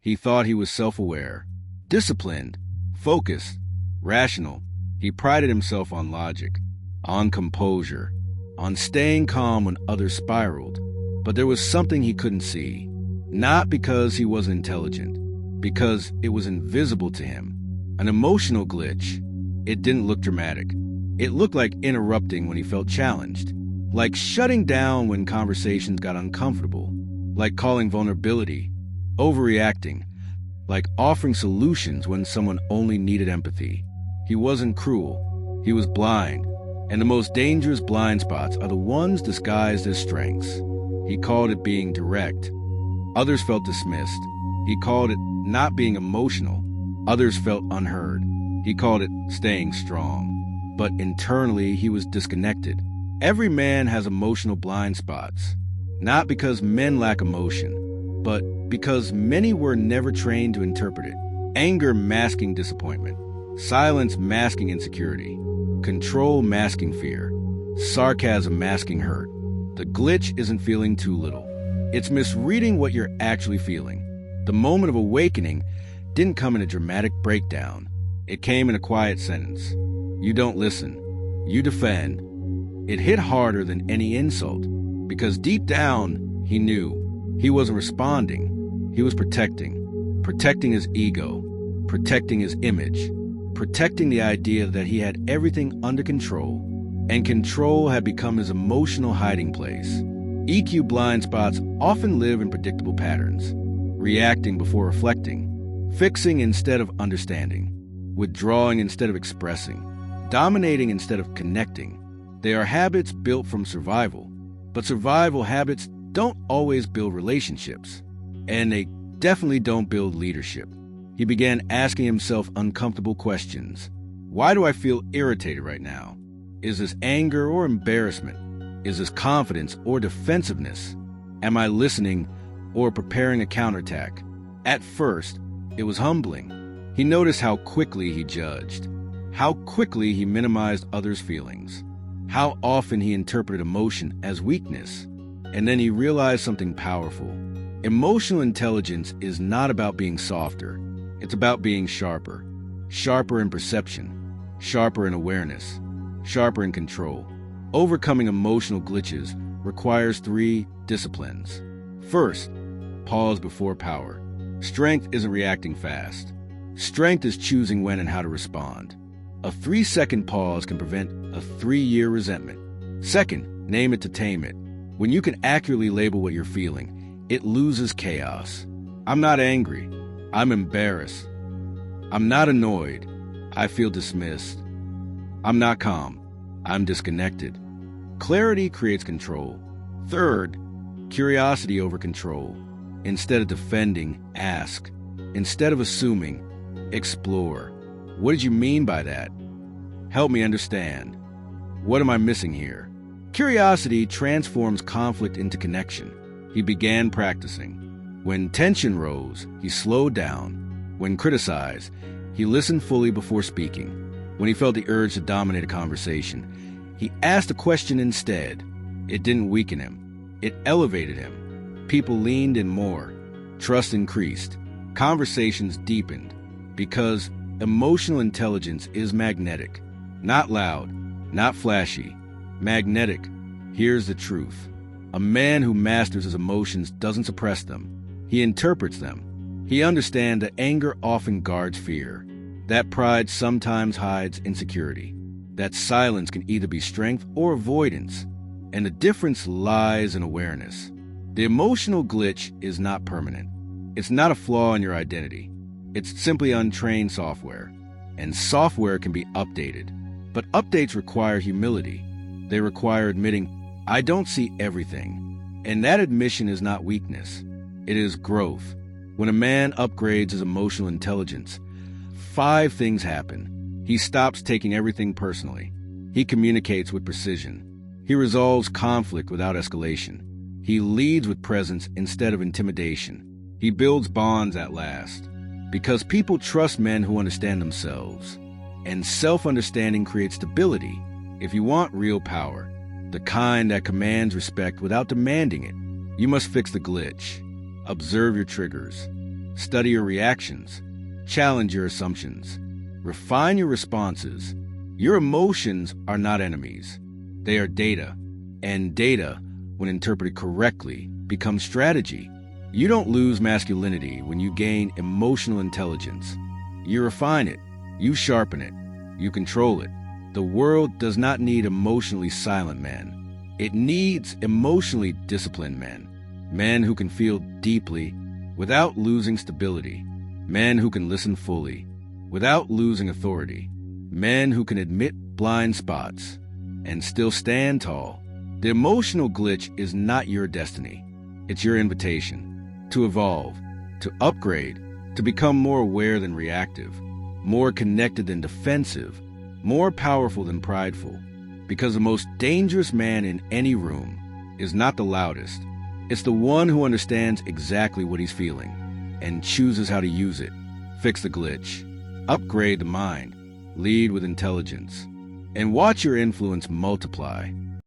He thought he was self-aware, disciplined, focused, rational. He prided himself on logic, on composure, on staying calm when others spiraled. But there was something he couldn't see, not because he wasn't intelligent, because it was invisible to him. An emotional glitch. It didn't look dramatic. It looked like interrupting when he felt challenged, like shutting down when conversations got uncomfortable, like calling vulnerability, overreacting, like offering solutions when someone only needed empathy. He wasn't cruel. He was blind. And the most dangerous blind spots are the ones disguised as strengths. He called it being direct. Others felt dismissed. He called it not being emotional. Others felt unheard. He called it staying strong. But internally, he was disconnected. Every man has emotional blind spots, not because men lack emotion, but because many were never trained to interpret it. Anger masking disappointment, silence masking insecurity, control masking fear, sarcasm masking hurt. The glitch isn't feeling too little. It's misreading what you're actually feeling. The moment of awakening didn't come in a dramatic breakdown. It came in a quiet sentence. You don't listen. You defend. It hit harder than any insult, because deep down, he knew he wasn't responding. He was protecting his ego, protecting his image, protecting the idea that he had everything under control, and control had become his emotional hiding place. EQ blind spots often live in predictable patterns, reacting before reflecting, fixing instead of understanding, withdrawing instead of expressing, dominating instead of connecting. They are habits built from survival, but survival habits don't always build relationships, and they definitely don't build leadership. He began asking himself uncomfortable questions. Why do I feel irritated right now? Is this anger or embarrassment? Is this confidence or defensiveness? Am I listening or preparing a counterattack? At first, it was humbling. He noticed how quickly he judged, how quickly he minimized others' feelings, how often he interpreted emotion as weakness. And then he realized something powerful. Emotional intelligence is not about being softer. It's about being sharper. Sharper in perception, sharper in awareness, sharper in control. Overcoming emotional glitches requires 3 disciplines. First, pause before power. Strength isn't reacting fast. Strength is choosing when and how to respond. A 3-second pause can prevent a 3-year resentment. Second, name it to tame it. When you can accurately label what you're feeling, it loses chaos. I'm not angry. I'm embarrassed. I'm not annoyed. I feel dismissed. I'm not calm. I'm disconnected. Clarity creates control. Third, curiosity over control. Instead of defending, ask. Instead of assuming, explore. What did you mean by that? Help me understand. What am I missing here? Curiosity transforms conflict into connection. He began practicing. When tension rose, he slowed down. When criticized, he listened fully before speaking. When he felt the urge to dominate a conversation, he asked a question instead. It didn't weaken him. It elevated him. People leaned in more. Trust increased. Conversations deepened. Because emotional intelligence is magnetic. Not loud, not flashy. Magnetic. Here's the truth. A man who masters his emotions doesn't suppress them. He interprets them. He understands that anger often guards fear, that pride sometimes hides insecurity, that silence can either be strength or avoidance, and the difference lies in awareness. The emotional glitch is not permanent. It's not a flaw in your identity. It's simply untrained software, and software can be updated. But updates require humility. They require admitting, I don't see everything. And that admission is not weakness. It is growth. When a man upgrades his emotional intelligence, 5 things happen. He stops taking everything personally. He communicates with precision. He resolves conflict without escalation. He leads with presence instead of intimidation. He builds bonds at last. Because people trust men who understand themselves. And self-understanding creates stability. If you want real power, the kind that commands respect without demanding it, you must fix the glitch. Observe your triggers. Study your reactions. Challenge your assumptions. Refine your responses. Your emotions are not enemies. They are data. And data, when interpreted correctly, becomes strategy. You don't lose masculinity when you gain emotional intelligence. You refine it. You sharpen it. You control it. The world does not need emotionally silent men. It needs emotionally disciplined men. Men who can feel deeply without losing stability. Men who can listen fully without losing authority. Men who can admit blind spots and still stand tall. The emotional glitch is not your destiny. It's your invitation to evolve, to upgrade, to become more aware than reactive, more connected than defensive, more powerful than prideful. Because the most dangerous man in any room is not the loudest. It's the one who understands exactly what he's feeling and chooses how to use it. Fix the glitch. Upgrade the mind. Lead with intelligence. And watch your influence multiply.